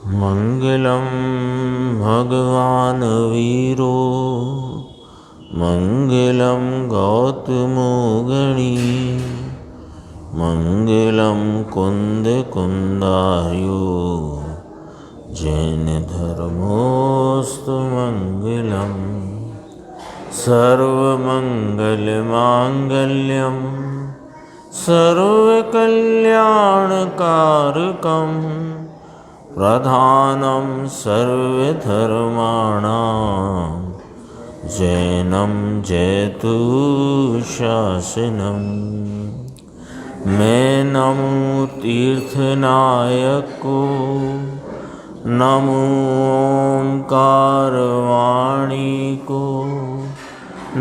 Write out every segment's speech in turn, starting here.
मंगलम भगवान वीरो मंगलम गौतमो गणी मंगलम कुंद कुंदार्यो जैन धर्मोस्तु मंगलम सर्वमंगल मांगल्यम सर्वकल्याणकारकम प्रधानम सर्वधर्माणां जैनम जयतु शासनम। मैं नमो तीर्थनायक को, नमो ओंकारवाणी को,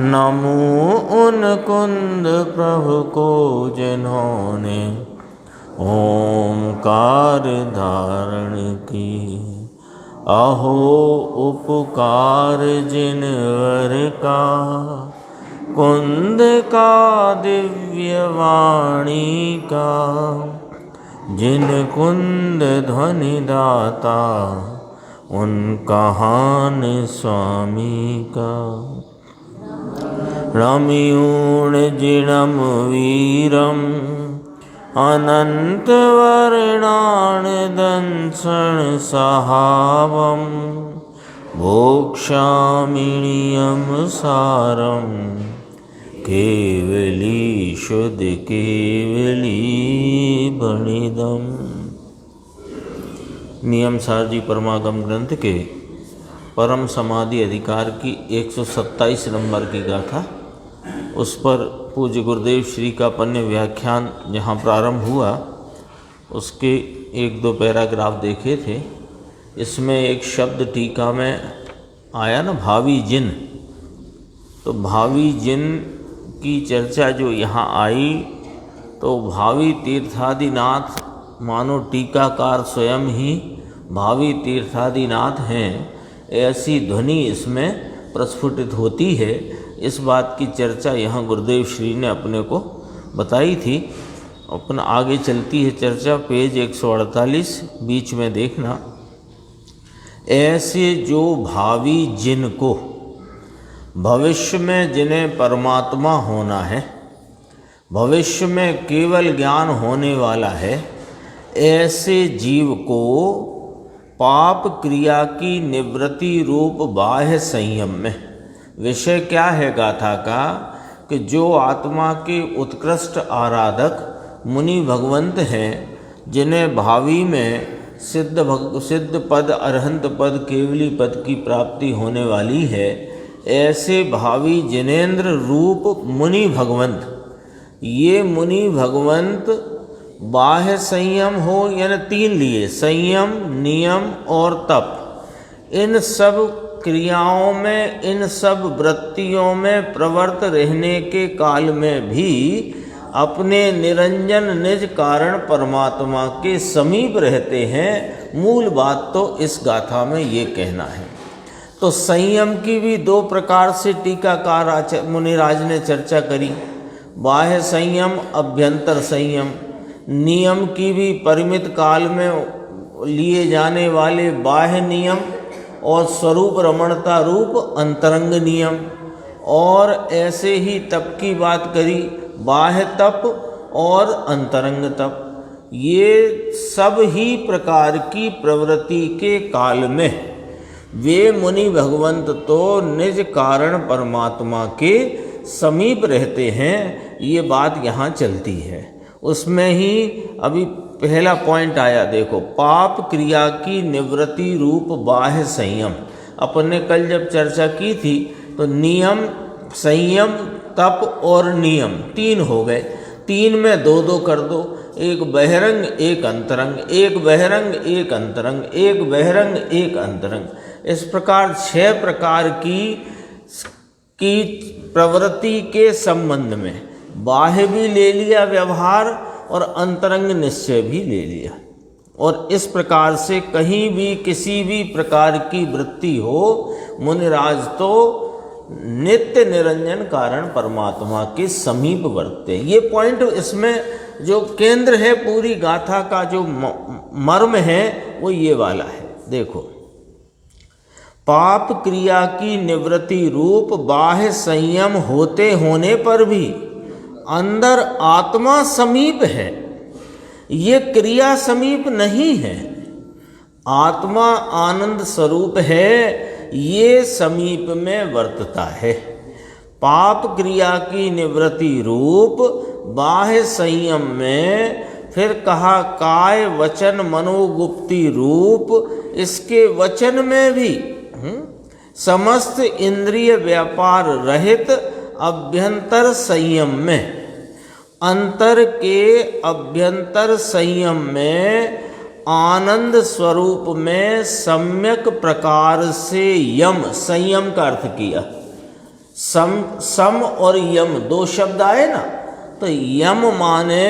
नमो उन कुंद प्रभु को जिन्होंने ओंकार धारण की। अहो उपकार जिनवर का, कुंद का दिव्य वाणी का, जिन कुंद ध्वनि दाता उन कहान स्वामी का। रमयूण जिणम वीरम अनंत वर्णान दंसन सहावम भोक्षामिणियम सारम केवली शुद्ध केवली बणिदम। नियम सार जी परमागम ग्रंथ के परम समाधि अधिकार की 127 नंबर की गाथा, उस पर पूज्य गुरुदेव श्री का पन्य व्याख्यान जहाँ प्रारंभ हुआ उसके 1-2 पैराग्राफ देखे थे। इसमें एक शब्द टीका में आया ना, भावी जिन। तो भावी जिन की चर्चा जो यहाँ आई, तो भावी तीर्थादिनाथ मानो टीकाकार स्वयं ही भावी तीर्थादिनाथ हैं, ऐसी ध्वनि इसमें प्रस्फुटित होती है। इस बात की चर्चा यहाँ गुरुदेव श्री ने अपने को बताई थी। अपना आगे चलती है चर्चा, पेज 148 बीच में देखना। ऐसे जो भावी जिनको भविष्य में जिन्हें परमात्मा होना है, भविष्य में केवल ज्ञान होने वाला है, ऐसे जीव को पाप क्रिया की निवृत्ति रूप बाह्य संयम में, विषय क्या है गाथा का कि जो आत्मा के उत्कृष्ट आराधक मुनि भगवंत हैं, जिन्हें भावी में सिद्ध पद, अरहंत पद, केवली पद की प्राप्ति होने वाली है, ऐसे भावी जिनेन्द्र रूप मुनि भगवंत, ये मुनि भगवंत बाह्य संयम हो, यानी 3 लिए संयम, नियम और तप, इन सब क्रियाओं में, इन सब वृत्तियों में प्रवृत्त रहने के काल में भी अपने निरंजन निज कारण परमात्मा के समीप रहते हैं। मूल बात तो इस गाथा में ये कहना है। तो संयम की भी 2 प्रकार से टीकाकार मुनिराज ने चर्चा करी, बाह्य संयम, अभ्यंतर संयम। नियम की भी परिमित काल में लिए जाने वाले बाह्य नियम और स्वरूप रमणता रूप अंतरंग नियम, और ऐसे ही तप की बात करी, बाह्य तप और अंतरंग तप। ये सब ही प्रकार की प्रवृत्ति के काल में वे मुनि भगवंत तो निज कारण परमात्मा के समीप रहते हैं। ये बात यहाँ चलती है। उसमें ही अभी पहला पॉइंट आया, देखो, पाप क्रिया की निवृत्ति रूप बाह्य संयम। अपन ने कल जब चर्चा की थी तो नियम, संयम, तप और नियम 3 हो गए। 3 में 2-2 कर दो, एक बहिरंग एक अंतरंग, एक बहिरंग एक अंतरंग, एक बहिरंग एक अंतरंग। इस प्रकार 6 प्रकार की प्रवृत्ति के संबंध में बाह्य भी ले लिया व्यवहार और अंतरंग निश्चय भी ले लिया। और इस प्रकार से कहीं भी किसी भी प्रकार की वृत्ति हो, मुनिराज तो नित्य निरंजन कारण परमात्मा के समीप वर्तते। ये पॉइंट इसमें जो केंद्र है पूरी गाथा का, जो मर्म है, वो ये वाला है। देखो, पाप क्रिया की निवृत्ति रूप बाह्य संयम होते होने पर भी अंदर आत्मा समीप है, ये क्रिया समीप नहीं है। आत्मा आनंद स्वरूप है, ये समीप में वर्तता है। पाप क्रिया की निवृत्ति रूप बाह्य संयम में फिर कहा काय वचन मनोगुप्ति रूप, इसके वचन में भी समस्त इंद्रिय व्यापार रहित अभ्यंतर संयम में, अंतर के अभ्यंतर संयम में आनंद स्वरूप में सम्यक प्रकार से यम, संयम का अर्थ किया। सम और यम दो शब्द आए ना, तो यम माने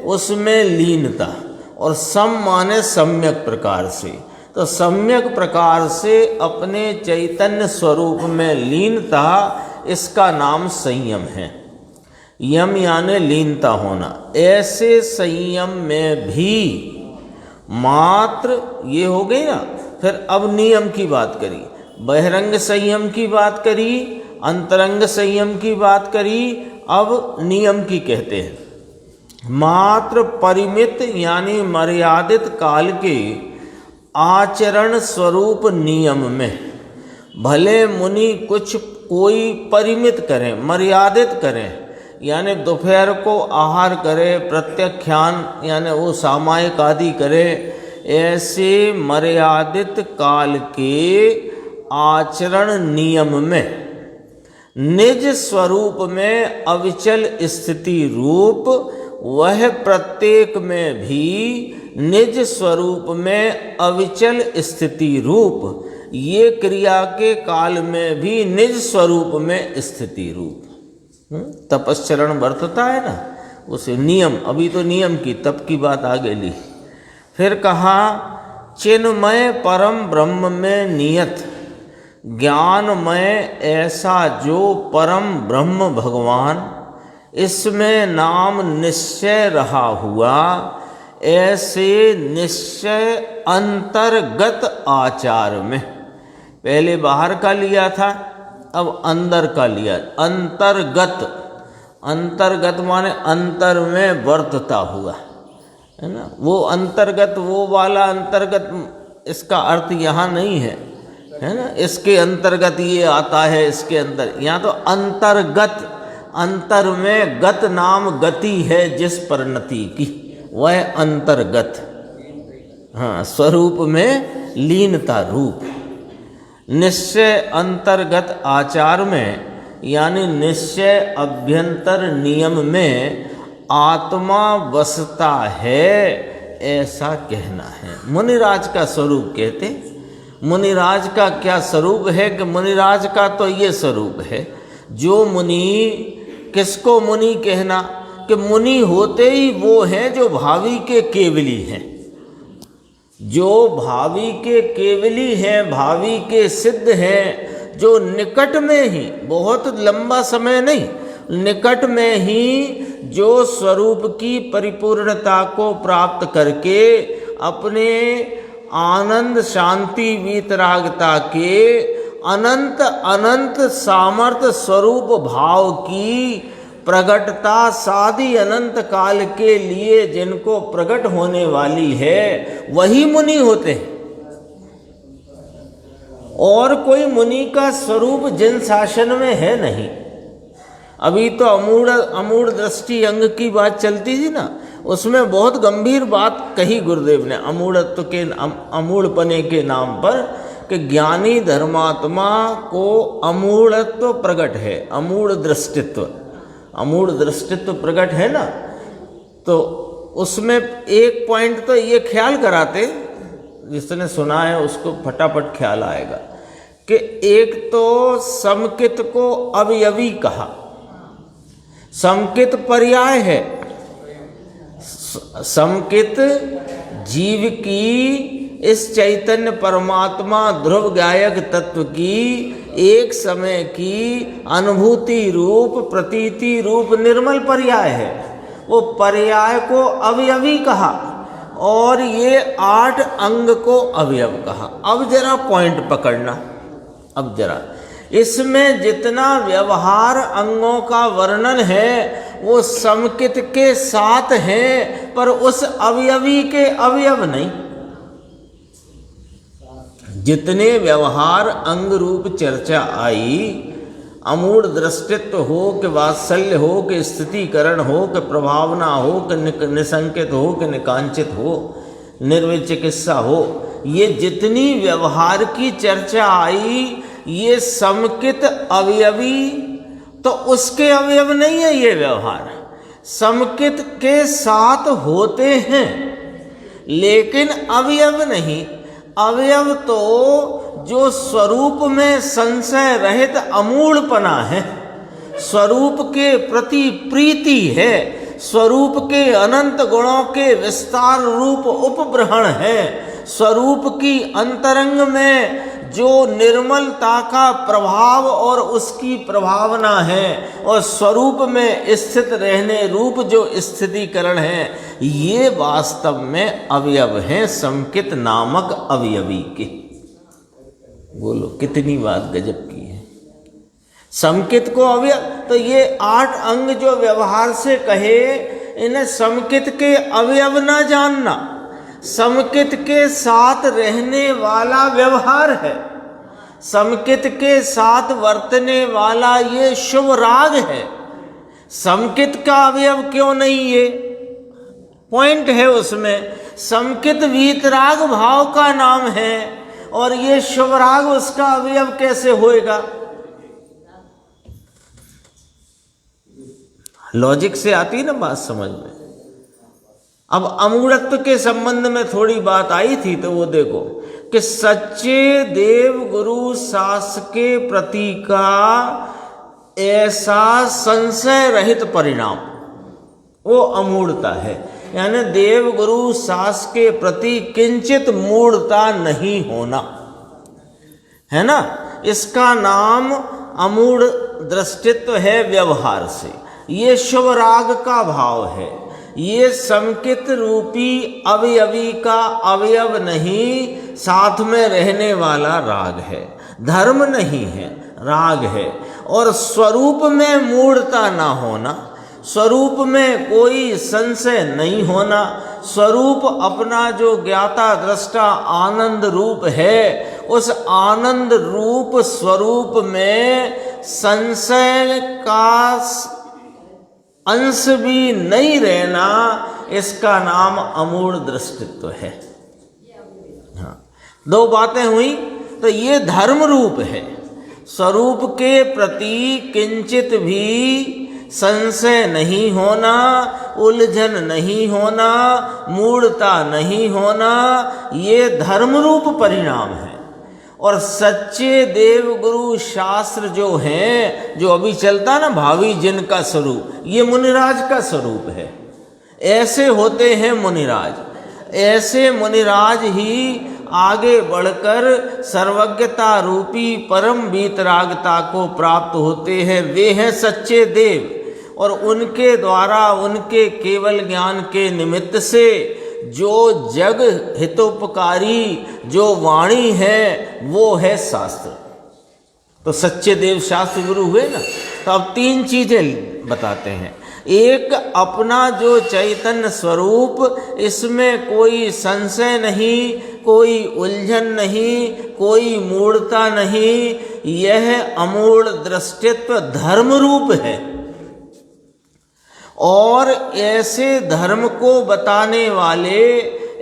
उसमें लीनता और सम माने सम्यक प्रकार से। तो सम्यक प्रकार से अपने चैतन्य स्वरूप में लीनता, इसका नाम संयम है। यम यानी लीनता होना। ऐसे संयम में भी मात्र, ये हो गई ना। फिर अब नियम की बात करी, बहिरंग संयम की बात करी, अंतरंग संयम की बात करी, अब नियम की कहते हैं। मात्र परिमित यानी मर्यादित काल के आचरण स्वरूप नियम में भले मुनि कुछ कोई परिमित करें, मर्यादित करें, यानी दोपहर को आहार करे, प्रत्याख्यान यानी वो सामायिक आदि करे, ऐसे मर्यादित काल के आचरण नियम में निज स्वरूप में अविचल स्थिति रूप, वह प्रत्येक में भी निज स्वरूप में अविचल स्थिति रूप, ये क्रिया के काल में भी निज स्वरूप में स्थिति रूप। तपश्चरण वर्तता है ना, उसे नियम, अभी तो नियम की, तप की बात आगे ली। फिर कहा चिन्मय परम ब्रह्म में नियत ज्ञानमय ऐसा जो परम ब्रह्म भगवान, इसमें नाम निश्चय रहा हुआ, ऐसे निश्चय अंतर्गत आचार में, पहले बाहर का लिया था, अब अंदर का लिया। अंतर्गत, अंतर्गत माने अंतर में वर्तता हुआ, है ना। वो अंतर्गत, वो वाला अंतर्गत, इसका अर्थ यहाँ नहीं है, है ना। इसके अंतर्गत ये आता है, इसके अंदर, यहाँ तो अंतर्गत, अंतर में गत नाम गति है जिस परिणति की, वह अंतर्गत। हाँ, स्वरूप में लीनता रूप। निश्चय अंतर्गत आचार में यानी निश्चय अभ्यंतर नियम में आत्मा बसता है, ऐसा कहना है। मुनिराज का स्वरूप कहते। मुनिराज का क्या स्वरूप है कि मुनिराज का तो ये स्वरूप है, जो मुनि, किसको मुनि कहना कि मुनि होते ही वो हैं जो भावी के केवली हैं, जो भावी के केवली हैं, भावी के सिद्ध हैं, जो निकट में ही, बहुत लंबा समय नहीं, निकट में ही जो स्वरूप की परिपूर्णता को प्राप्त करके अपने आनंद शांति वीतरागता के अनंत अनंत सामर्थ्य स्वरूप भाव की प्रगटता सादी अनंत काल के लिए जिनको प्रकट होने वाली है, वही मुनि होते हैं। और कोई मुनि का स्वरूप जिन शासन में है नहीं। अभी तो अमूढ़ दृष्टि अंग की बात चलती थी ना, उसमें बहुत गंभीर बात कही गुरुदेव ने अमूढ़त्व के, अमूढ़पने के नाम पर, कि ज्ञानी धर्मात्मा को अमूढ़त्व प्रकट है, अमूढ़ दृष्टित्व, अमूढ़ दृष्टित्व प्रकट है ना। तो उसमें एक पॉइंट तो ये ख्याल कराते, जिसने सुना है उसको फटाफट ख्याल आएगा, कि एक तो समकित को अवयवी कहा, समकित पर्याय है। समकित जीव की, इस चैतन्य परमात्मा ध्रुव गायक तत्व की एक समय की अनुभूति रूप, प्रतीति रूप निर्मल पर्याय है। वो पर्याय को अवयवी कहा और ये 8 अंग को अवयव कहा। अब जरा पॉइंट पकड़ना, अब जरा इसमें जितना व्यवहार अंगों का वर्णन है वो समकित के साथ है, पर उस अवयवी के अवयव नहीं। जितने व्यवहार अंग रूप चर्चा आई, अमूढ़ दृष्टित्व हो कि वात्सल्य हो कि स्थितिकरण हो कि प्रभावना हो कि निसंकित हो कि निकांचित हो, निर्विचिकित्सा हो, ये जितनी व्यवहार की चर्चा आई ये समकित अवयवी, तो उसके अवयव नहीं है ये व्यवहार, समकित के साथ होते हैं लेकिन अवयव नहीं। अवयव तो जो स्वरूप में संशय रहित अमूढ़पना है, स्वरूप के प्रति प्रीति है, स्वरूप के अनंत गुणों के विस्तार रूप उपब्रहण है, स्वरूप की अंतरंग में जो निर्मलता का प्रभाव और उसकी प्रभावना है, और स्वरूप में स्थित रहने रूप जो स्थितिकरण है, ये वास्तव में अवयव हैं समकित नामक अवयवी के। बोलो कितनी बात गजब की है। समकित को अवयव, तो ये 8 अंग जो व्यवहार से कहे, इन्हें समकित के अवयव ना जानना, समकित के साथ रहने वाला व्यवहार है, समकित के साथ वर्तने वाला ये शुभ राग है। समकित का अवयव क्यों नहीं, ये पॉइंट है उसमें। समकित वीतराग भाव का नाम है और ये शुभ राग उसका अवयव कैसे होएगा? लॉजिक से आती ना बात समझ में। अब अमूढ़त्व के संबंध में थोड़ी बात आई थी, तो वो देखो कि सच्चे देव गुरु शास्त्र के प्रति का ऐसा संशय रहित परिणाम वो अमूढ़ता है, यानी देव गुरु शास्त्र के प्रति किंचित मूढ़ता नहीं होना, है ना। इसका नाम अमूढ़ दृष्टित्व है व्यवहार से। ये शुभ राग का भाव है, ये समकित रूपी अवयवी का अवयव नहीं, साथ में रहने वाला राग है, धर्म नहीं है, राग है। और स्वरूप में मूढ़ता ना होना, स्वरूप में कोई संशय नहीं होना, स्वरूप अपना जो ज्ञाता दृष्टा आनंद रूप है, उस आनंद रूप स्वरूप में संशय का अंश भी नहीं रहना, इसका नाम अमूढ़ दृष्टित्व है। हाँ, 2 बातें हुई। तो ये धर्म रूप है, स्वरूप के प्रति किंचित भी संशय नहीं होना, उलझन नहीं होना, मूढ़ता नहीं होना, ये धर्म रूप परिणाम है। और सच्चे देव गुरु शास्त्र जो हैं, जो अभी चलता ना भावी जिनका स्वरूप, ये मुनिराज का स्वरूप है। ऐसे होते हैं मुनिराज, ऐसे मुनिराज ही आगे बढ़कर सर्वज्ञता रूपी परम वीतरागता को प्राप्त होते हैं। वे हैं सच्चे देव, और उनके द्वारा, उनके केवल ज्ञान के निमित्त से जो जग हितोपकारी जो वाणी है वो है शास्त्र। तो सच्चे देव शास्त्र गुरु हुए ना। तो अब 3 चीजें बताते हैं। एक, अपना जो चैतन्य स्वरूप, इसमें कोई संशय नहीं, कोई उलझन नहीं, कोई मूढ़ता नहीं, यह अमूढ़ दृष्टित्व धर्म रूप है। और ऐसे धर्म को बताने वाले,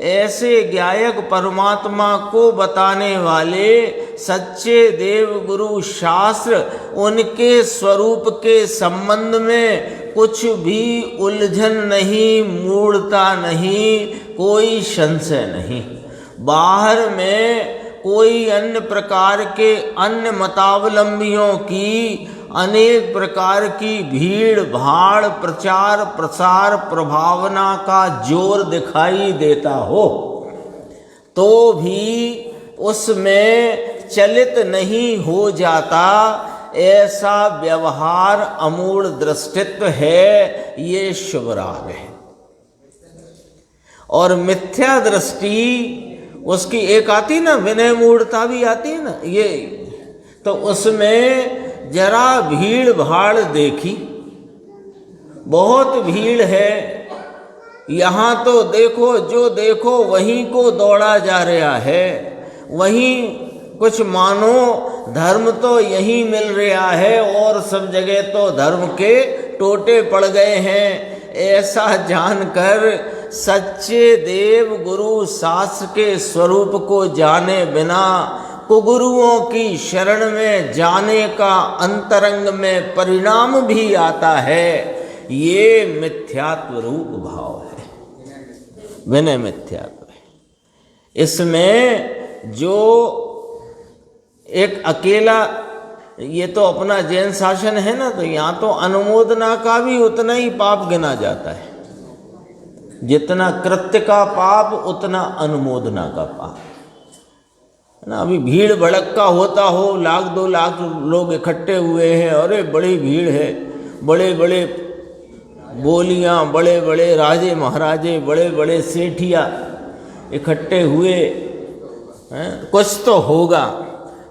ऐसे ज्ञायक परमात्मा को बताने वाले सच्चे देव गुरु शास्त्र, उनके स्वरूप के संबंध में कुछ भी उलझन नहीं, मूढ़ता नहीं, कोई संशय नहीं। बाहर में कोई अन्य प्रकार के अन्य मतावलंबियों की अनेक प्रकार की भीड़ भाड़, प्रचार प्रसार, प्रभावना का जोर दिखाई देता हो, तो भी उसमें चलित नहीं हो जाता। ऐसा व्यवहार अमूढ़ दृष्टित्व है, ये शुभ राग है। और मिथ्या दृष्टि उसकी एक आती ना, विनय मूढ़ता भी आती है ना, ये तो उसमें जरा भीड़ भाड़ देखी, बहुत भीड़ है, यहाँ तो देखो जो देखो वहीं को दौड़ा जा रहा है, वहीं कुछ मानो धर्म तो यहीं मिल रहा है और सब जगह तो धर्म के टोटे पड़ गए हैं। ऐसा जानकर सच्चे देव गुरु शास्त्र के स्वरूप को जाने बिना कुगुरुओं की शरण में जाने का अंतरंग में परिणाम भी आता है। ये मिथ्यात्व रूप भाव है, विनय मिथ्यात्व है। इसमें जो एक अकेला, ये तो अपना जैन शासन है ना, तो यहाँ तो अनुमोदना का भी उतना ही पाप गिना जाता है, जितना कृत्य का पाप उतना अनुमोदना का पाप है ना। अभी भीड़ भड़क्का होता हो, 1-2 लाख लोग इकट्ठे हुए हैं, अरे बड़ी भीड़ है, बड़े बड़े बोलियाँ, बड़े बड़े राजे महाराजे, बड़े बड़े सेठिया इकट्ठे हुए हैं, कुछ तो होगा,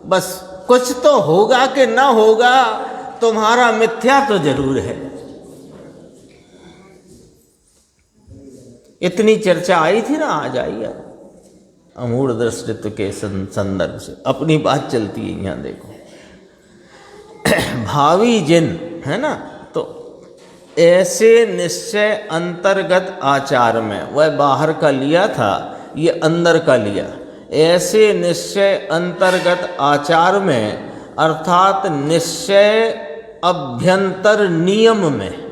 बस कुछ तो होगा कि ना होगा, तुम्हारा मिथ्या तो जरूर है। इतनी चर्चा आई थी ना, आज आई है अमूढ़ दृष्टित्व के संदर्भ से अपनी बात चलती है। यहाँ देखो भावी जिन है ना, तो ऐसे निश्चय अंतर्गत आचार में, वह बाहर का लिया था, ये अंदर का लिया। ऐसे निश्चय अंतर्गत आचार में अर्थात निश्चय अभ्यंतर नियम में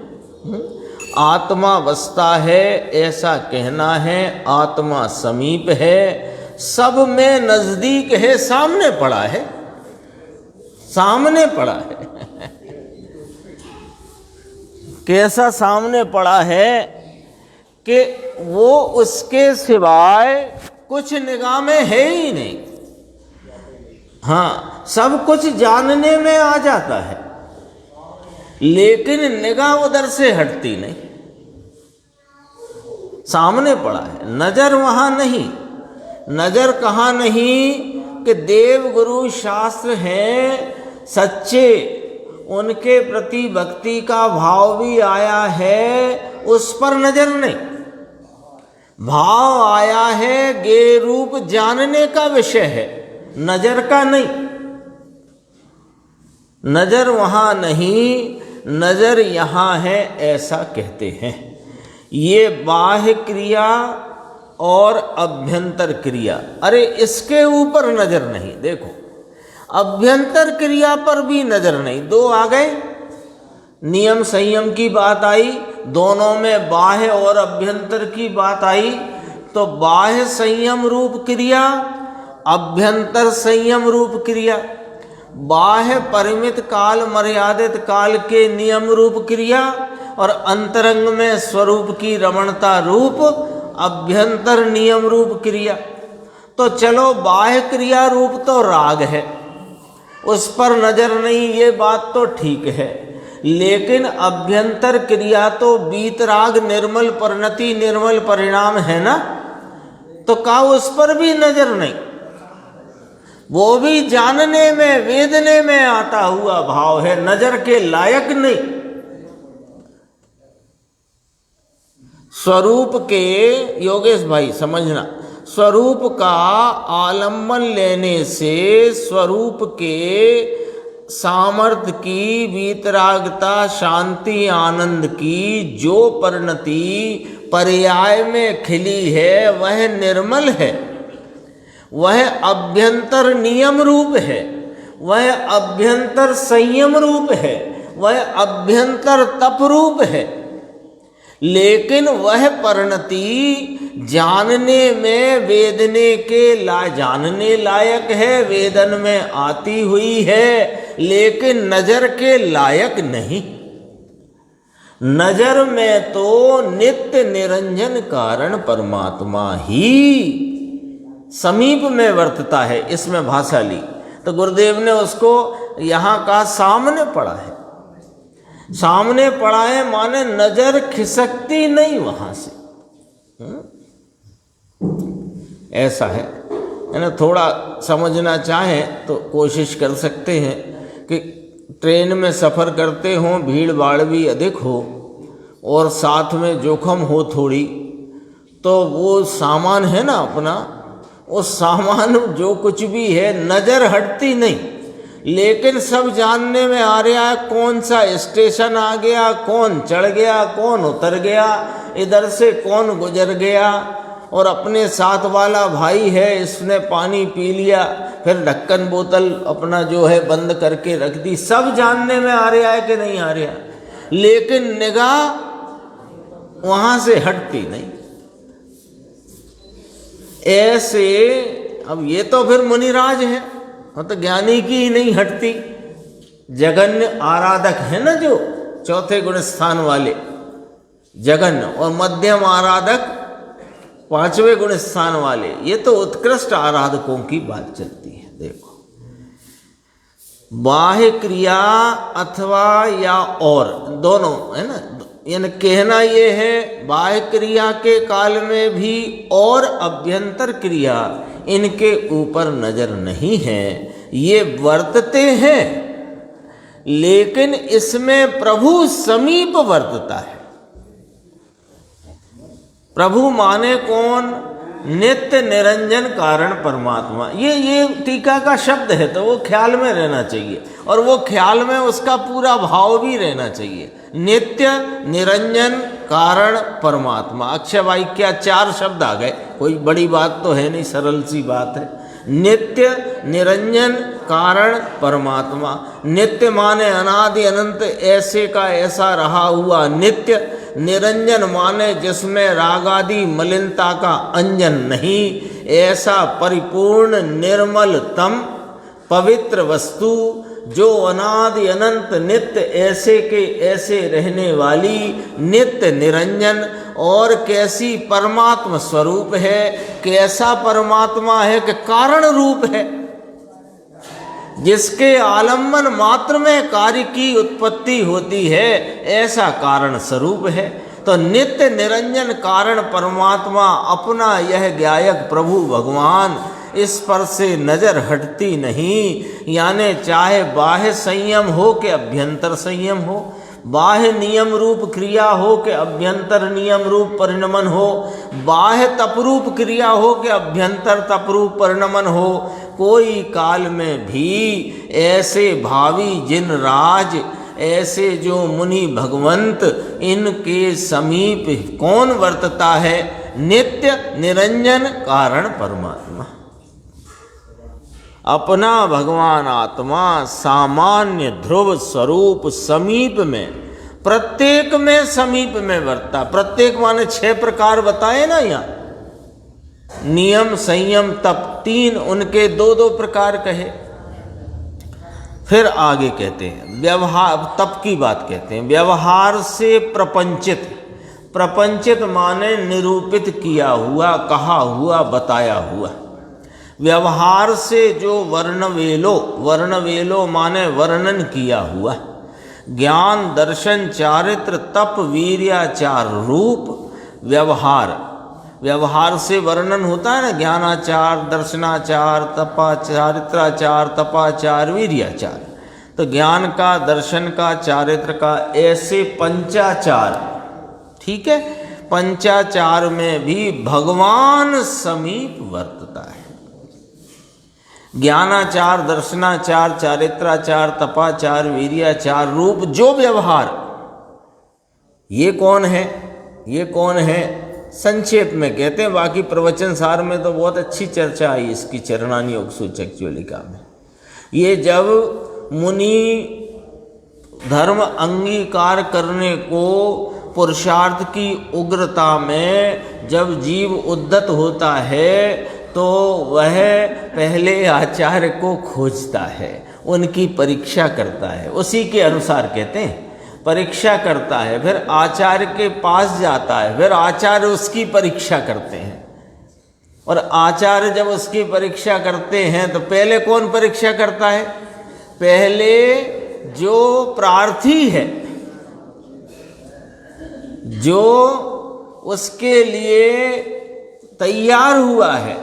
आत्मा बसता है, ऐसा कहना है। आत्मा समीप है, सब में नजदीक है, सामने पड़ा है, सामने पड़ा है। कैसा सामने पड़ा है कि वो उसके सिवाय कुछ निगाह में है ही नहीं। हाँ, सब कुछ जानने में आ जाता है, लेकिन निगाह उधर से हटती नहीं, सामने पड़ा है, नजर वहां नहीं। नजर कहाँ नहीं कि देव गुरु शास्त्र हैं सच्चे, उनके प्रति भक्ति का भाव भी आया है, उस पर नजर नहीं। भाव आया है, गे रूप जानने का विषय है, नजर का नहीं। नजर वहां नहीं, नजर यहां है, ऐसा कहते हैं। ये बाह्य क्रिया और अभ्यंतर क्रिया, अरे इसके ऊपर नजर नहीं। देखो अभ्यंतर क्रिया पर भी नजर नहीं, दो आ गए। नियम संयम की बात आई, दोनों में बाह्य और अभ्यंतर की बात आई, तो बाह्य संयम रूप क्रिया, अभ्यंतर संयम रूप क्रिया। बाह्य परिमित काल मर्यादित काल के नियम रूप क्रिया और अंतरंग में स्वरूप की रमणता रूप अभ्यंतर नियम रूप क्रिया। तो चलो बाह्य क्रिया रूप तो राग है, उस पर नजर नहीं, ये बात तो ठीक है। लेकिन अभ्यंतर क्रिया तो बीतराग निर्मल परिणति निर्मल परिणाम है ना, तो का उस पर भी नजर नहीं। वो भी जानने में वेदने में आता हुआ भाव है, नजर के लायक नहीं। स्वरूप के, योगेश भाई समझना, स्वरूप का आलम्बन लेने से स्वरूप के सामर्थ्य की, वीतरागता, शांति, आनंद की जो परिणति पर्याय में खिली है, वह निर्मल है, वह अभ्यंतर नियम रूप है, वह अभ्यंतर संयम रूप है, वह अभ्यंतर तप रूप है। लेकिन वह परिणति जानने में वेदने के जानने लायक है, वेदन में आती हुई है, लेकिन नजर के लायक नहीं। नजर में तो नित्य निरंजन कारण परमात्मा ही समीप में वर्तता है। इसमें भाषा ली तो गुरुदेव ने उसको यहाँ का सामने पड़ा है, सामने पड़ा है माने नजर खिसकती नहीं वहां से। ऐसा है ना। थोड़ा समझना चाहें तो कोशिश कर सकते हैं कि ट्रेन में सफ़र करते हों, भीड़ भाड़ भी अधिक हो और साथ में जोखम हो थोड़ी, तो वो सामान है ना अपना, वो सामान जो कुछ भी है नज़र हटती नहीं, लेकिन सब जानने में आ रहा है कौन सा स्टेशन आ गया, कौन चढ़ गया, कौन उतर गया, इधर से कौन गुजर गया। और अपने साथ वाला भाई है, इसने पानी पी लिया, फिर ढक्कन बोतल अपना जो है बंद करके रख दी। सब जानने में आ रहा है कि नहीं आ रहा, लेकिन निगाह वहाँ से हटती नहीं। ऐसे अब ये तो फिर मुनिराज है, तो ज्ञानी की ही नहीं हटती। जगन्य आराधक है ना, जो चौथे गुण स्थान वाले जगन्य, और मध्यम आराधक पांचवें गुण स्थान वाले, ये तो उत्कृष्ट आराधकों की बात चलती है। देखो, बाह्य क्रिया अथवा या और दोनों है ना, यानी कहना ये है बाह्य क्रिया के काल में भी और अभ्यंतर क्रिया इनके ऊपर नजर नहीं है, ये वर्तते हैं, लेकिन इसमें प्रभु समीप वर्तता है। प्रभु माने कौन? नित्य निरंजन कारण परमात्मा। ये टीका का शब्द है, तो वो ख्याल में रहना चाहिए, और वो ख्याल में उसका पूरा भाव भी रहना चाहिए। नित्य निरंजन कारण परमात्मा, अक्षय वाक्य 4 शब्द आ गए, कोई बड़ी बात तो है नहीं, सरल सी बात है। नित्य निरंजन कारण परमात्मा। नित्य माने अनादि अनंत, ऐसे का ऐसा रहा हुआ नित्य। निरंजन माने जिसमें रागादि मलिनता का अंजन नहीं, ऐसा परिपूर्ण निर्मलतम पवित्र वस्तु जो अनादि अनंत नित्य ऐसे के ऐसे रहने वाली नित्य निरंजन। और कैसी परमात्मा स्वरूप है, कैसा परमात्मा है कि कारण रूप है, जिसके आलम्बन मात्र में कार्य की उत्पत्ति होती है, ऐसा कारण स्वरूप है। तो नित्य निरंजन कारण परमात्मा अपना यह गायक प्रभु भगवान, इस पर से नजर हटती नहीं। यानी चाहे बाह्य संयम हो कि अभ्यंतर संयम हो, बाह्य नियम रूप क्रिया हो कि अभ्यंतर नियम रूप परिणमन हो, बाह्य तपरूप क्रिया हो कि अभ्यंतर तपरूप परिणमन हो, कोई काल में भी ऐसे भावी जिन राज, ऐसे जो मुनि भगवंत, इनके समीप कौन वर्तता है? नित्य निरंजन कारण परमात्मा, अपना भगवान आत्मा सामान्य ध्रुव स्वरूप समीप में, प्रत्येक में समीप में वर्ता। प्रत्येक माने 6 प्रकार बताए ना यहाँ, नियम संयम तप 3, उनके 2-2 प्रकार कहे। फिर आगे कहते हैं व्यवहार, तप की बात कहते हैं, व्यवहार से प्रपंचित। प्रपंचित माने निरूपित किया हुआ, कहा हुआ, बताया हुआ। व्यवहार से जो वर्णवेलो, वर्णवेलो माने वर्णन किया हुआ। ज्ञान दर्शन चारित्र तप वीर्याचार रूप व्यवहार, व्यवहार से वर्णन होता है ना, ज्ञानाचार दर्शनाचार चारित्राचार तपाचार वीर्याचार। तो ज्ञान का, दर्शन का, चारित्र का, ऐसे पंचाचार, ठीक है। पंचाचार में भी भगवान समीप वर्तता है। ज्ञानाचार दर्शनाचार चारित्राचार तपाचार वीर्याचार रूप जो व्यवहार, ये कौन है? ये कौन है? संक्षेप में कहते हैं, बाकी प्रवचन सार में तो बहुत अच्छी चर्चा आई इसकी चरणानी योग सूचक ज्वलिका में। ये जब मुनि धर्म अंगीकार करने को पुरुषार्थ की उग्रता में जब जीव उद्यत होता है, तो वह पहले आचार्य को खोजता है, उनकी परीक्षा करता है, उसी के अनुसार कहते हैं परीक्षा करता है, फिर आचार्य के पास जाता है, फिर आचार्य उसकी परीक्षा करते हैं। और आचार्य जब उसकी परीक्षा करते हैं तो पहले कौन परीक्षा करता है? पहले जो प्रार्थी है, जो उसके लिए तैयार हुआ है,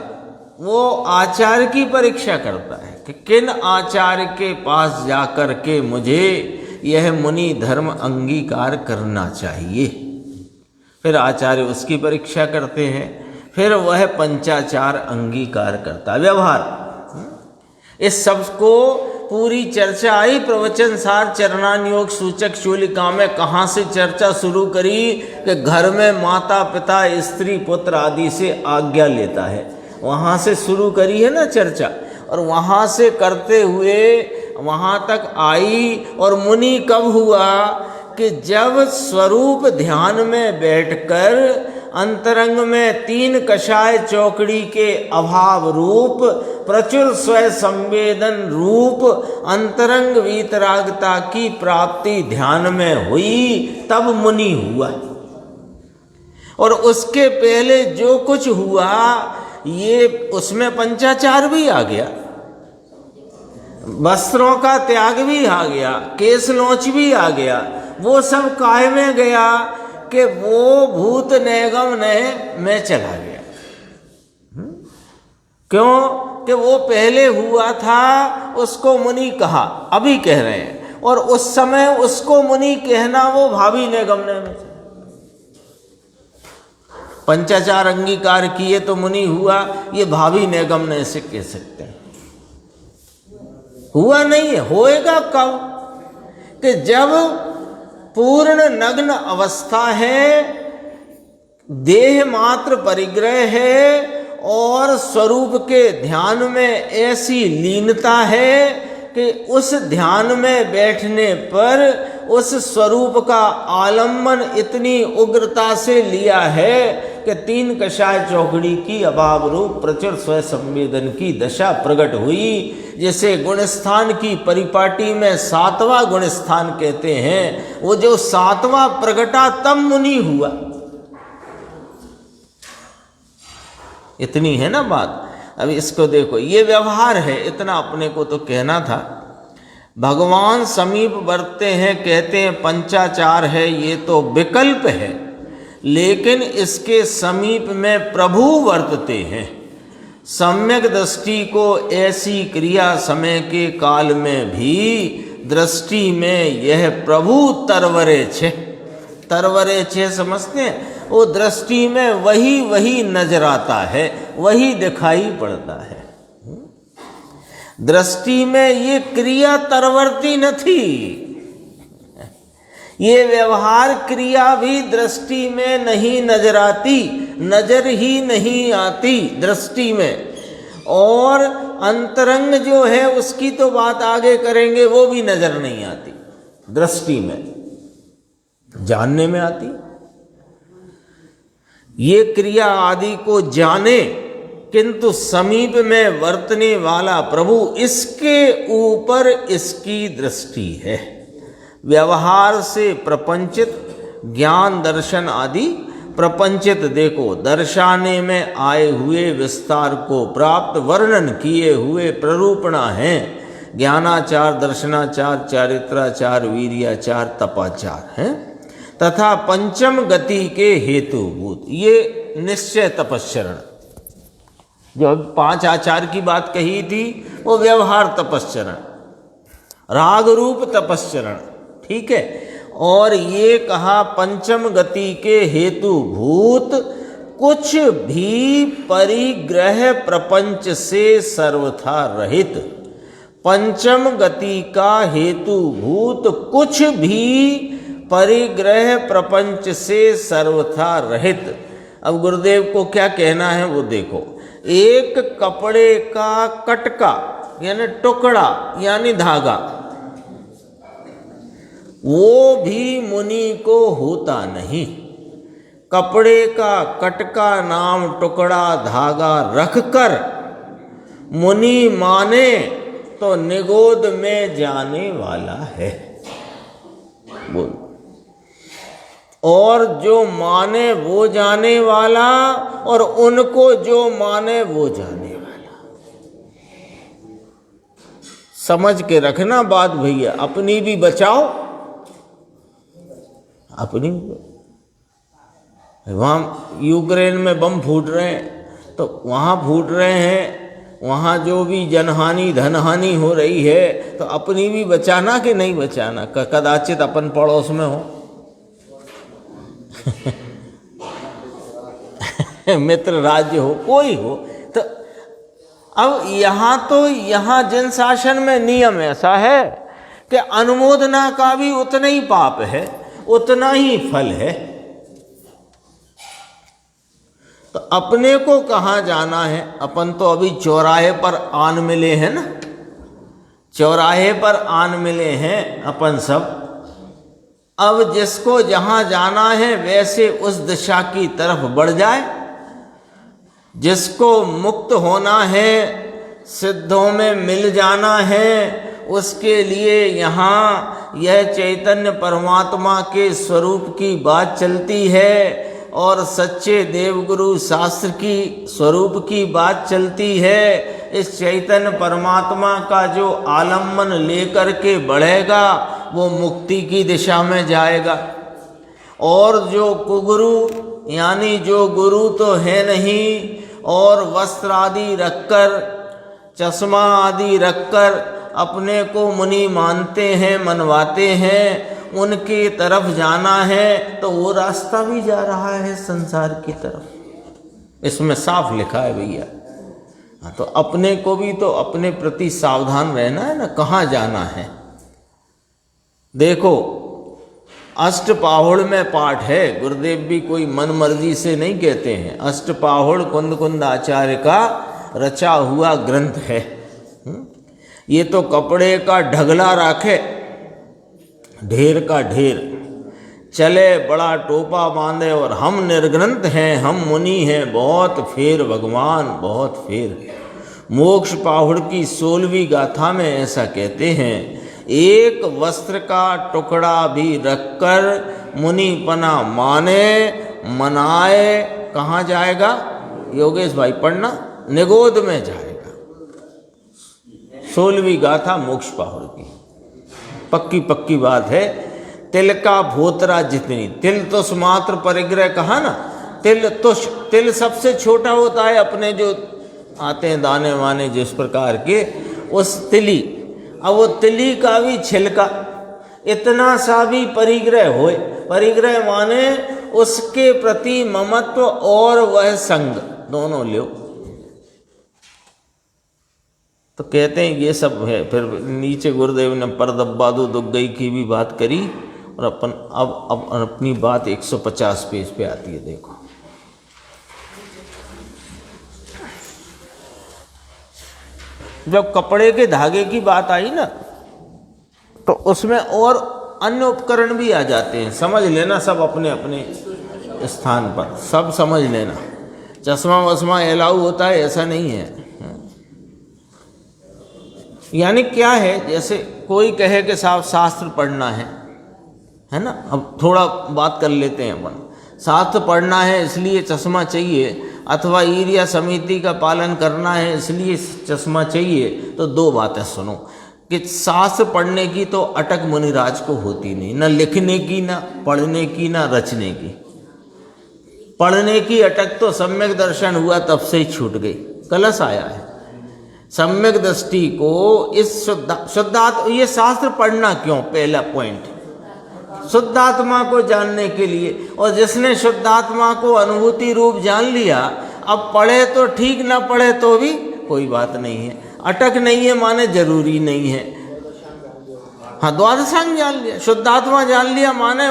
वो आचार्य की परीक्षा करता है कि किन आचार्य के पास जाकर के मुझे यह मुनि धर्म अंगीकार करना चाहिए। फिर आचार्य उसकी परीक्षा करते हैं, फिर वह पंचाचार अंगीकार करता है। व्यवहार, इस सब को पूरी चर्चा आई प्रवचन सार चरणान योग सूचक चूलिका में। कहाँ से चर्चा शुरू करी कि घर में माता पिता स्त्री पुत्र आदि से आज्ञा लेता है, वहाँ से शुरू करी है ना चर्चा। और वहाँ से करते हुए वहाँ तक आई। और मुनि कब हुआ कि जब स्वरूप ध्यान में बैठकर अंतरंग में तीन कषाय चौकड़ी के अभाव रूप प्रचुर स्वय संवेदन रूप अंतरंग वीतरागता की प्राप्ति ध्यान में हुई, तब मुनि हुआ। और उसके पहले जो कुछ हुआ ये उसमें पंचाचार भी आ गया, वस्त्रों का त्याग भी आ गया, केस लोच भी आ गया। वो सब काय में गया कि वो भूत निगम में चला गया। क्यों कि वो पहले हुआ था, उसको मुनि कहा, अभी कह रहे हैं। और उस समय उसको मुनि कहना वो भावी निगमने में। पंचाचार अंगीकार किए तो मुनि हुआ, ये भावी निगमने से कह सकते हैं। हुआ नहीं है, होएगा कब कि जब पूर्ण नग्न अवस्था है, देह मात्र परिग्रह है और स्वरूप के ध्यान में ऐसी लीनता है कि उस ध्यान में बैठने पर उस स्वरूप का आलम्बन इतनी उग्रता से लिया है कि तीन कषाय चौकड़ी की अभाव रूप प्रचुर स्वय संवेदन की दशा प्रकट हुई। जैसे गुणस्थान की परिपाटी में सातवां गुणस्थान कहते हैं, वो जो सातवां प्रगटा तब मुनि हुआ। इतनी है ना बात। अब इसको देखो, ये व्यवहार है, इतना अपने को तो कहना था। भगवान समीप वर्तते हैं, कहते हैं पंचाचार है, ये तो विकल्प है, लेकिन इसके समीप में प्रभु वर्तते हैं। सम्यक दृष्टि को ऐसी क्रिया समय के काल में भी दृष्टि में यह प्रभु तरवरे छे। तरवरे छे समझते हैं? वो दृष्टि में वही नजर आता है, वही दिखाई पड़ता है। दृष्टि में ये क्रिया तरवरती नहीं, ये व्यवहार क्रिया भी दृष्टि में नहीं नजर आती, नजर ही नहीं आती दृष्टि में। और अंतरंग जो है उसकी तो बात आगे करेंगे, वो भी नजर नहीं आती दृष्टि में, जानने में आती। ये क्रिया आदि को जाने, किंतु समीप में वर्तने वाला प्रभु, इसके ऊपर इसकी दृष्टि है। व्यवहार से प्रपंचित ज्ञान दर्शन आदि प्रपंचित देखो दर्शाने में आए हुए विस्तार को प्राप्त वर्णन किए हुए प्ररूपणा हैं। ज्ञानाचार, दर्शनाचार, चारित्राचार, वीर्याचार, तपाचार हैं तथा पंचम गति के हेतुभूत ये निश्चय तपश्चरण। जो 5 आचार की बात कही थी वो व्यवहार तपश्चरण, राग रूप तपश्चरण, ठीक है। और ये कहा पंचम गति के हेतुभूत कुछ भी परिग्रह प्रपंच से सर्वथा रहित। पंचम गति का हेतुभूत कुछ भी परिग्रह प्रपंच से सर्वथा रहित। अब गुरुदेव को क्या कहना है वो देखो। एक कपड़े का कटका यानी टुकड़ा यानी धागा, वो भी मुनि को होता नहीं। कपड़े का कटका नाम टुकड़ा धागा रखकर मुनि माने तो निगोद में जाने वाला है। बोल। और जो माने वो जाने वाला, और उनको जो माने वो जाने वाला। समझ के रखना बात भैया, अपनी भी बचाओ, अपनी। वहाँ यूक्रेन में बम फूट रहे हैं तो वहाँ फूट रहे हैं, वहाँ जो भी जनहानि धनहानि हो रही है, तो अपनी भी बचाना कि नहीं बचाना। कदाचित अपन पड़ोस में हो मित्र राज्य हो, कोई हो, तो अब यहाँ जिन शासन में नियम ऐसा है कि अनुमोदना का भी उतना ही पाप है, उतना ही फल है। तो अपने को कहाँ जाना है? अपन तो अभी चौराहे पर आन मिले हैं ना, चौराहे पर आन मिले हैं अपन सब। अब जिसको जहाँ जाना है वैसे उस दिशा की तरफ बढ़ जाए। जिसको मुक्त होना है, सिद्धों में मिल जाना है, उसके लिए यहाँ यह चैतन्य परमात्मा के स्वरूप की बात चलती है और सच्चे देवगुरु शास्त्र की स्वरूप की बात चलती है। इस चैतन्य परमात्मा का जो आलम्बन लेकर के बढ़ेगा वो मुक्ति की दिशा में जाएगा। और जो कुगुरु यानी जो गुरु तो है नहीं और वस्त्र आदि रखकर, चश्मा आदि रखकर अपने को मुनि मानते हैं, मनवाते हैं, उनकी तरफ जाना है तो वो रास्ता भी जा रहा है संसार की तरफ। इसमें साफ लिखा है भैया। तो अपने को भी तो अपने प्रति सावधान रहना है ना, कहाँ जाना है। देखो अष्टपाहुड़ में पाठ है, गुरुदेव भी कोई मन मर्जी से नहीं कहते हैं। अष्टपाहुड़ कुंद कुंद आचार्य का रचा हुआ ग्रंथ है। ये तो कपड़े का ढगला राखे, ढेर का ढेर, चले बड़ा टोपा बांधे और हम निर्ग्रंथ हैं, हम मुनि हैं, बहुत फेर भगवान, बहुत फेर। मोक्ष पाहुड़ की 16वीं गाथा में ऐसा कहते हैं, एक वस्त्र का टुकड़ा भी रखकर मुनिपना माने मनाए, कहाँ जाएगा योगेश भाई पढ़ना, निगोद में जाएगा। 16वीं गाथा मोक्ष पाहुड़ की पक्की पक्की बात है। तिल का भोतरा जितनी, तिल तुष मात्र परिग्रह कहा ना, तिल तुष, तिल सबसे छोटा होता है अपने जो आते हैं दाने वाने जिस प्रकार के, उस तिली। अब वो तिली का भी छिलका इतना सा भी परिग्रह होए, परिग्रह माने उसके प्रति ममत्व और वह संग दोनों लो। तो कहते हैं ये सब है। फिर नीचे गुरुदेव ने परदब्बादु दुग्गई की भी बात करी और अपन अब अपनी बात 150 पेज पे आती है। देखो जब कपड़े के धागे की बात आई ना तो उसमें और अन्य उपकरण भी आ जाते हैं। समझ लेना सब अपने अपने स्थान पर, सब समझ लेना। चश्मा वश्मा अलाउ होता है ऐसा नहीं है। यानी क्या है, जैसे कोई कहे कि साहब शास्त्र पढ़ना है ना, अब थोड़ा बात कर लेते हैं अपन। शास्त्र पढ़ना है इसलिए चश्मा चाहिए, अथवा ईर्या समिति का पालन करना है इसलिए चश्मा चाहिए, तो दो बातें सुनो कि शास्त्र पढ़ने की तो अटक मुनिराज को होती नहीं, न लिखने की, न पढ़ने की, न रचने की। पढ़ने की अटक तो सम्यक दर्शन हुआ तब से ही छूट गई, कलश आया है। सम्यक दृष्टि को इस शुद्धात्मा, ये शास्त्र पढ़ना क्यों, पहला पॉइंट शुद्धात्मा को जानने के लिए। और जिसने शुद्धात्मा को अनुभूति रूप जान लिया, अब पढ़े तो ठीक, ना पढ़े तो भी कोई बात नहीं है, अटक नहीं है माने जरूरी नहीं है। हाँ, द्वादशांग जान लिया, शुद्धात्मा जान लिया माने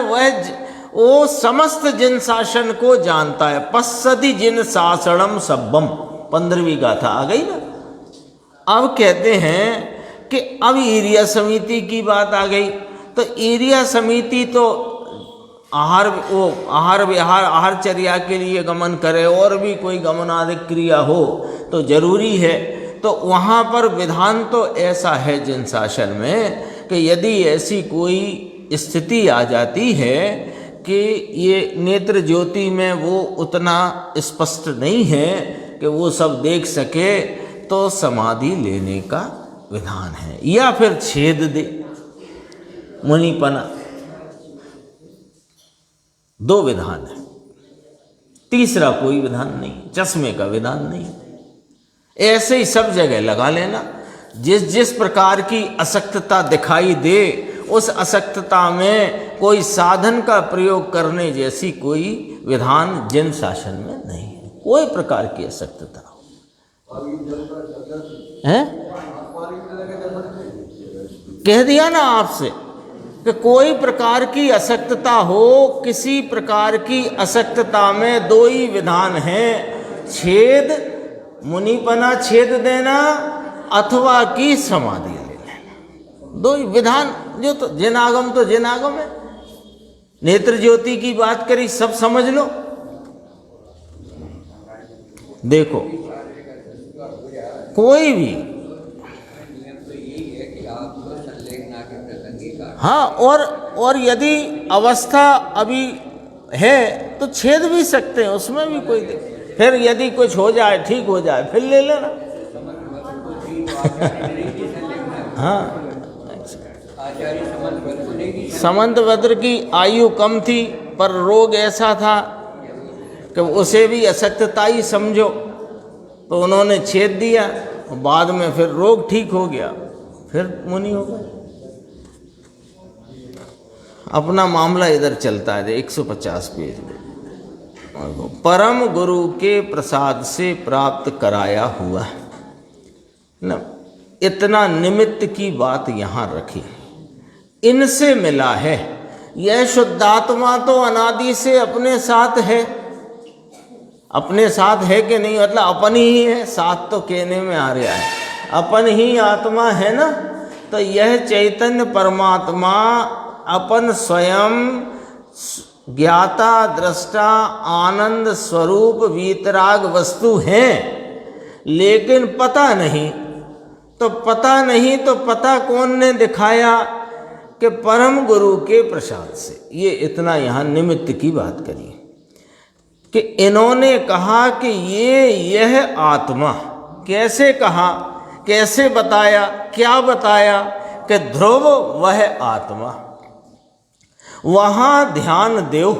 वो समस्त जिन शासन को जानता है। पश्यति जिन शासनम सब्बम, 15वीं गाथा आ गई ना। अब कहते हैं कि अब ईर्या समिति की बात आ गई, तो ईर्या समिति तो आहार विहार आहारचर्या के लिए गमन करे और भी कोई गमनादिक क्रिया हो तो जरूरी है। तो वहाँ पर विधान तो ऐसा है जिन शासन में कि यदि ऐसी कोई स्थिति आ जाती है कि ये नेत्र ज्योति में वो उतना स्पष्ट नहीं है कि वो सब देख सके, तो समाधि लेने का विधान है, या फिर छेद दे मुनिपना। दो विधान है। तीसरा कोई विधान नहीं, चश्मे का विधान नहीं। ऐसे ही सब जगह लगा लेना, जिस जिस प्रकार की अशक्तता दिखाई दे उस अशक्तता में कोई साधन का प्रयोग करने जैसी कोई विधान जिन शासन में नहीं है, कोई प्रकार की अशक्तता है। कह दिया ना आपसे कि कोई प्रकार की अशक्तता हो, किसी प्रकार की अशक्तता में दो ही विधान है, छेद मुनिपना छेद देना अथवा की समाधि ले लेना, दो ही विधान। जो तो जिनागम तो जिनागम है, नेत्र ज्योति की बात करी, सब समझ लो। देखो कोई भी, हाँ, और यदि अवस्था अभी है तो छेद भी सकते हैं, उसमें भी कोई दिक्कत। फिर यदि कुछ हो जाए, ठीक हो जाए, फिर ले लेना। हाँ, समंतभद्र की आयु कम थी पर रोग ऐसा था कि उसे भी अशक्तता ही समझो, तो उन्होंने छेद दिया, बाद में फिर रोग ठीक हो गया, फिर मुनि हो गए। अपना मामला इधर चलता है 150 पेज में। परम गुरु के प्रसाद से प्राप्त कराया हुआ न, इतना निमित्त की बात यहाँ रखी, इनसे मिला है। यह शुद्धात्मा तो अनादि से अपने साथ है, अपने साथ है कि नहीं, मतलब अपन ही है, साथ तो कहने में आ रहा है, अपन ही आत्मा है ना। तो यह चैतन्य परमात्मा अपन स्वयं ज्ञाता दृष्टा आनंद स्वरूप वीतराग वस्तु है, लेकिन पता नहीं। तो पता नहीं तो पता कौन ने दिखाया? कि परम गुरु के प्रसाद से। ये इतना यहाँ निमित्त की बात करी कि इन्होंने कहा कि यह आत्मा, कैसे कहा, कैसे बताया, क्या बताया? कि ध्रुव वह आत्मा, वहाँ ध्यान देव।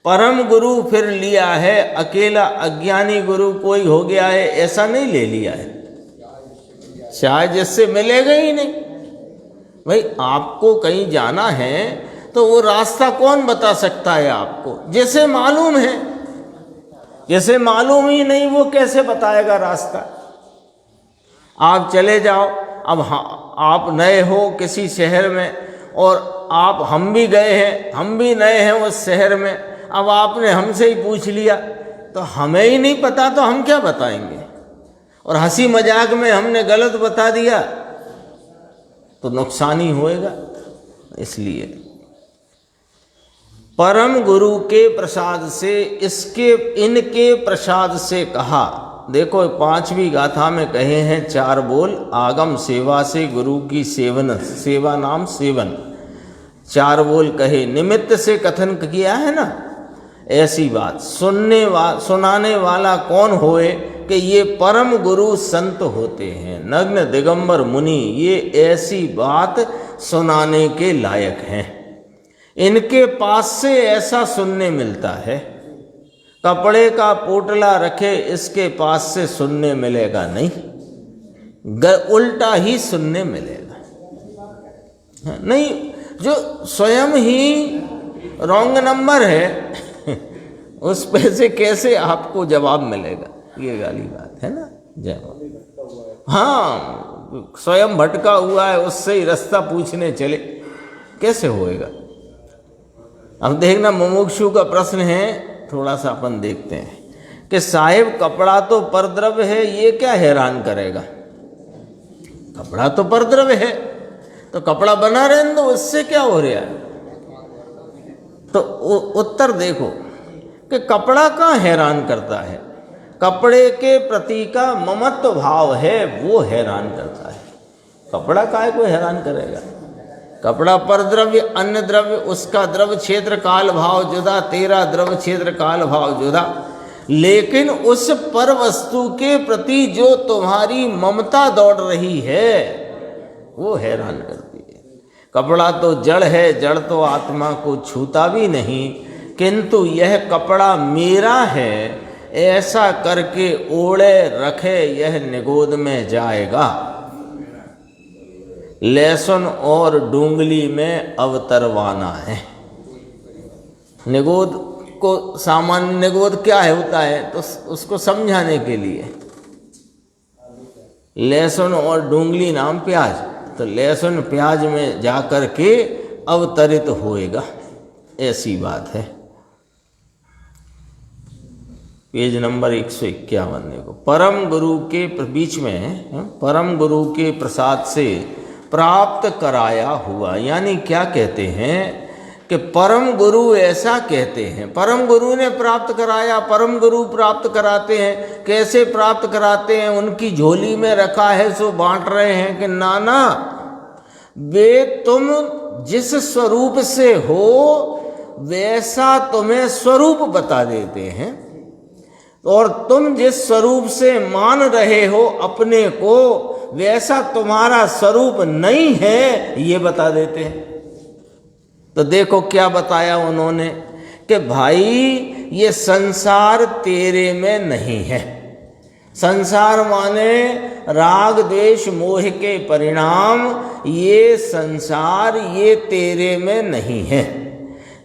परम गुरु फिर लिया है अकेला, अज्ञानी गुरु कोई हो गया है ऐसा नहीं ले लिया है, शायद जिससे मिलेगा ही नहीं। भाई आपको कहीं जाना है तो वो रास्ता कौन बता सकता है आपको? जैसे मालूम है, जैसे मालूम ही नहीं वो कैसे बताएगा रास्ता? आप चले जाओ, अब आप नए हो किसी शहर में और हम भी गए हैं, हम भी नए हैं उस शहर में, अब आपने हमसे ही पूछ लिया तो हमें ही नहीं पता तो हम क्या बताएंगे? और हंसी मजाक में हमने गलत बता दिया तो नुकसान ही होएगा। इसलिए परम गुरु के प्रसाद से, इनके प्रसाद से कहा। देखो 5वीं गाथा में कहे हैं 4 बोल, आगम सेवा से गुरु की सेवन, सेवा नाम सेवन, 4 बोल कहे, निमित्त से कथन किया है ना। ऐसी बात सुनाने वाला कौन होए? कि ये परम गुरु संत होते हैं, नग्न दिगंबर मुनि, ये ऐसी बात सुनाने के लायक हैं। इनके पास से ऐसा सुनने मिलता है, कपड़े का पोटला रखे इसके पास से सुनने मिलेगा नहीं, उल्टा ही सुनने मिलेगा। नहीं, जो स्वयं ही रॉन्ग नंबर है उस पे से कैसे आपको जवाब मिलेगा? ये गाली बात है ना। जय हाँ, स्वयं भटका हुआ है, उससे ही रास्ता पूछने चले, कैसे होएगा? अब देखना, मुमुक्षु का प्रश्न है, थोड़ा सा अपन देखते हैं कि साहिब कपड़ा तो परद्रव्य है, ये क्या हैरान करेगा? कपड़ा तो परद्रव्य है तो कपड़ा बना रहने दो, उससे क्या हो रहा है? तो उत्तर देखो कि कपड़ा कहाँ हैरान करता है, कपड़े के प्रति का ममत्व भाव है वो हैरान करता है। कपड़ा काहे को हैरान करेगा? कपड़ा पर द्रव्य, अन्य द्रव्य, उसका द्रव्य क्षेत्र काल भाव जुदा, तेरा द्रव्य क्षेत्र काल भाव जुदा, लेकिन उस पर वस्तु के प्रति जो तुम्हारी ममता दौड़ रही है वो हैरान करती है। कपड़ा तो जड़ है, जड़ तो आत्मा को छूता भी नहीं, किंतु यह कपड़ा मेरा है, ऐसा करके ओढ़े रखे यह निगोद में जाएगा। लहसुन और डूंगली में अवतरवाना है। निगोद को, सामान्य निगोद क्या है होता है, तो उसको समझाने के लिए लहसुन और डूंगली नाम प्याज, तो लहसुन प्याज में जाकर के अवतरित होएगा, ऐसी बात है। पेज नंबर 151 देखो। परम गुरु के बीच में परम गुरु के प्रसाद से प्राप्त कराया हुआ, यानी क्या कहते हैं कि परम गुरु ऐसा कहते हैं, परम गुरु ने प्राप्त कराया, परम गुरु प्राप्त कराते हैं। कैसे प्राप्त कराते हैं? उनकी झोली में रखा है सो बांट रहे हैं कि नाना वे तुम जिस स्वरूप से हो वैसा तुम्हें स्वरूप बता देते हैं, और तुम जिस स्वरूप से मान रहे हो अपने को वैसा तुम्हारा स्वरूप नहीं है, ये बता देते हैं। तो देखो क्या बताया उन्होंने कि भाई ये संसार तेरे में नहीं है। संसार माने राग द्वेष मोह के परिणाम, ये संसार ये तेरे में नहीं है।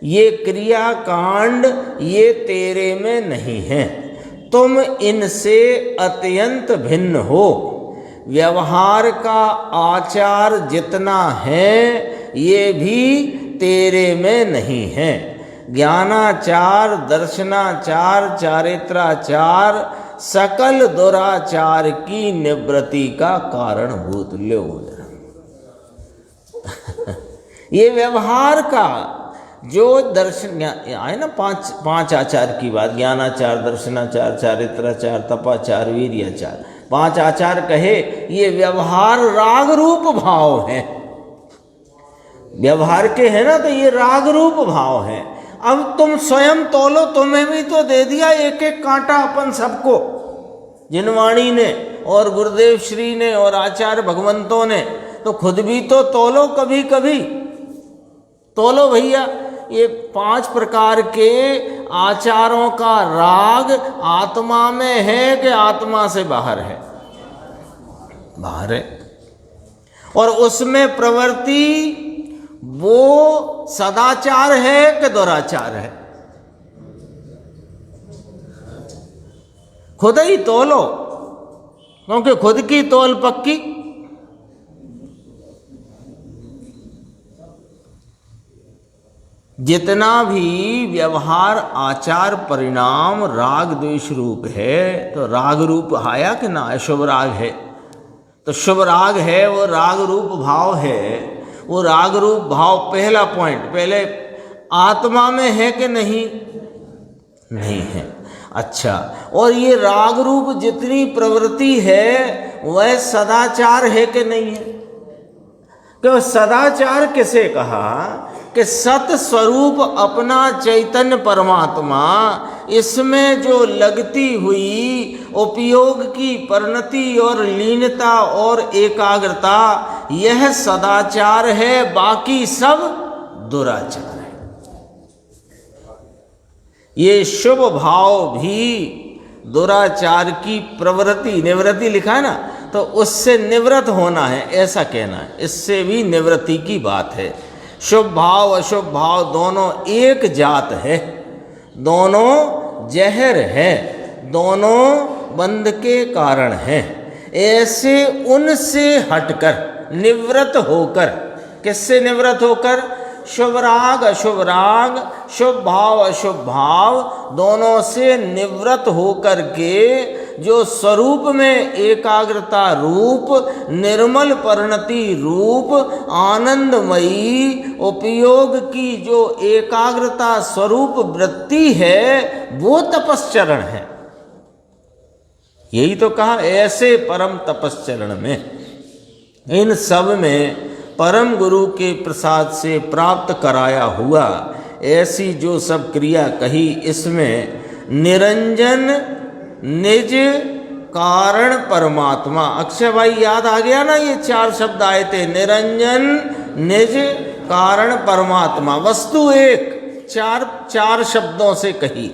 ये क्रिया कांड ये तेरे में नहीं है। तुम इनसे अत्यंत भिन्न हो। व्यवहार का आचार जितना है ये भी तेरे में नहीं है। ज्ञानाचार, दर्शनाचार, चारित्राचार सकल दुराचार की निवृत्ति का कारणभूत लो। ये व्यवहार का जो दर्शन आए ना, पांच आचार की बात, ज्ञानाचार, दर्शनाचार, चारित्राचार, तपाचार, वीर्याचार, 5 आचार कहे, ये व्यवहार राग रूप भाव है। व्यवहार के है ना, तो ये राग रूप भाव है। अब तुम स्वयं तोलो, तुम्हें भी तो दे दिया एक एक कांटा अपन सबको, जिनवाणी ने और गुरुदेव श्री ने और आचार्य भगवंतों ने, तो खुद भी तो तोलो, कभी कभी तोलो भैया। ये 5 प्रकार के आचारों का राग आत्मा में है कि आत्मा से बाहर है? बाहर है। और उसमें प्रवृत्ति वो सदाचार है कि दुराचार है? खुद ही तोलो, क्योंकि खुद की तोल पक्की। जितना भी व्यवहार आचार परिणाम राग द्वेष रूप है, तो राग रूप आया कि ना? शुभ राग है, तो शुभ राग है, वो राग रूप भाव है। वो राग रूप भाव, पहला पॉइंट, पहले आत्मा में है कि नहीं? नहीं है। अच्छा, और ये राग रूप जितनी प्रवृत्ति है वह सदाचार है कि नहीं है? क्यों सदाचार किसे कहा? कि सत स्वरूप अपना चैतन्य परमात्मा, इसमें जो लगती हुई उपयोग की परिणति और लीनता और एकाग्रता, यह सदाचार है, बाकी सब दुराचार है। ये शुभ भाव भी दुराचार की प्रवृत्ति, निवृत्ति लिखा है ना, तो उससे निवृत्त होना है, ऐसा कहना है। इससे भी निवृत्ति की बात है। शुभ भाव अशुभ भाव दोनों एक जात है, दोनों जहर है, दोनों बंध के कारण हैं। ऐसे उनसे हटकर, निवृत्त होकर, किससे निवृत्त होकर? शुभ राग अशुभ राग, शुभ भाव अशुभ भाव, दोनों से निवृत्त होकर के जो स्वरूप में एकाग्रता रूप, निर्मल परिणति रूप, आनंदमयी उपयोग की जो एकाग्रता स्वरूप वृत्ति है, वो तपश्चरण है। यही तो कहा, ऐसे परम तपश्चरण में, इन सब में परम गुरु के प्रसाद से प्राप्त कराया हुआ ऐसी जो सब क्रिया कही, इसमें निरंजन निज कारण परमात्मा, अक्षय भाई याद आ गया ना? ये 4 शब्द आए थे, निरंजन निज कारण परमात्मा, वस्तु एक, चार शब्दों से कही।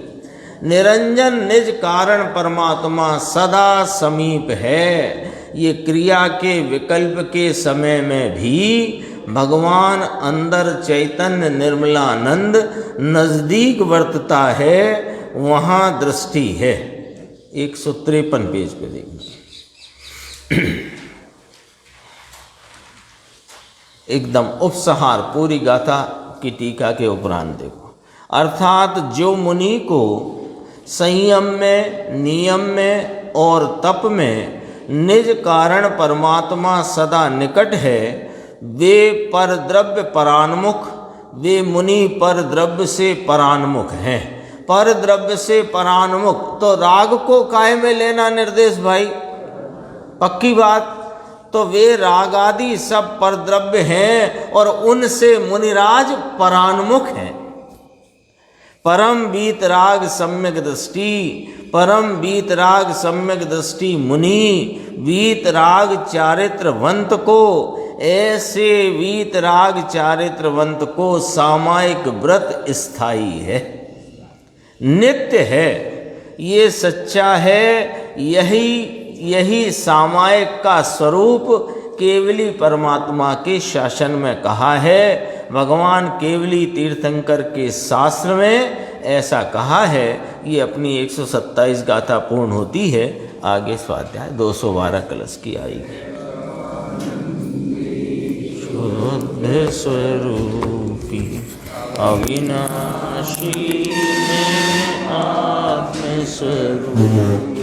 निरंजन निज कारण परमात्मा सदा समीप है। ये क्रिया के विकल्प के समय में भी भगवान अंदर चैतन्य निर्मलानंद नजदीक वर्तता है, वहाँ दृष्टि है। 153 पेज पे देखिए। एकदम उपसंहार पूरी गाथा की टीका के उपरांत देखो। अर्थात जो मुनि को संयम में, नियम में और तप में निज कारण परमात्मा सदा निकट है, वे पर द्रव्य परान्मुख, वे मुनि पर द्रव्य से परान्मुख हैं। पर द्रव्य से परान्मुख तो राग को काय में लेना निर्देश भाई, पक्की बात। तो वे राग आदि सब पर द्रव्य हैं और उनसे मुनिराज परान्मुख हैं। परम वीतराग सम्यक दृष्टि, परम वीतराग सम्यक दृष्टि मुनि वीतराग चारित्रवंत को, ऐसे वीतराग चारित्रवंत को सामायिक व्रत स्थायी है, नित्य है, ये सच्चा है। यही सामायिक का स्वरूप केवली परमात्मा के शासन में कहा है। भगवान केवली तीर्थंकर के शास्त्र में ऐसा कहा है। ये अपनी 127 गाथा पूर्ण होती है। आगे स्वाध्याय 212 कलश की आएगी। शुद्ध स्वरूपी अविनाशी में आत्म स्वरूप